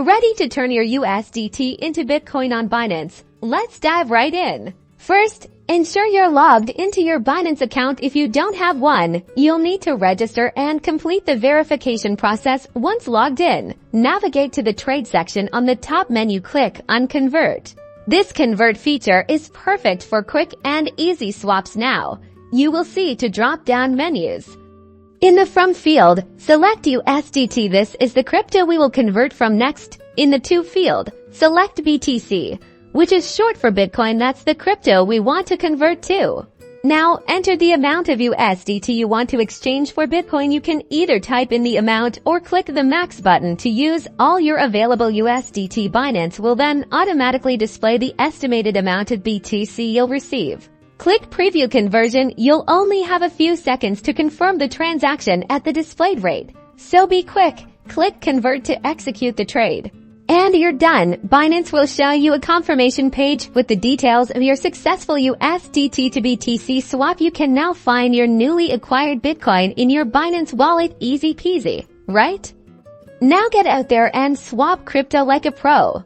Ready to turn your USDT into Bitcoin on Binance? Let's dive right in. First, ensure you're logged into your Binance account. If you don't have one, you'll need to register and complete the verification process. Once logged in, navigate to the trade section on the top menu. Click on Convert. This convert feature is perfect for quick and easy swaps. Now, you will see two drop-down menus. In the From field, select USDT. This is the crypto we will convert from. Next, in the To field, select BTC, which is short for Bitcoin. That's the crypto we want to convert to. Now, enter the amount of USDT you want to exchange for Bitcoin. You can either type in the amount or click the max button to use all your available USDT. Binance will then automatically display the estimated amount of BTC you'll receive. Click Preview Conversion. You'll only have a few seconds to confirm the transaction at the displayed rate, so be quick. Click Convert to execute the trade. And you're done. Binance will show you a confirmation page with the details of your successful USDT to BTC swap. You can now find your newly acquired Bitcoin in your Binance wallet. Easy peasy, right? Now get out there and swap crypto like a pro.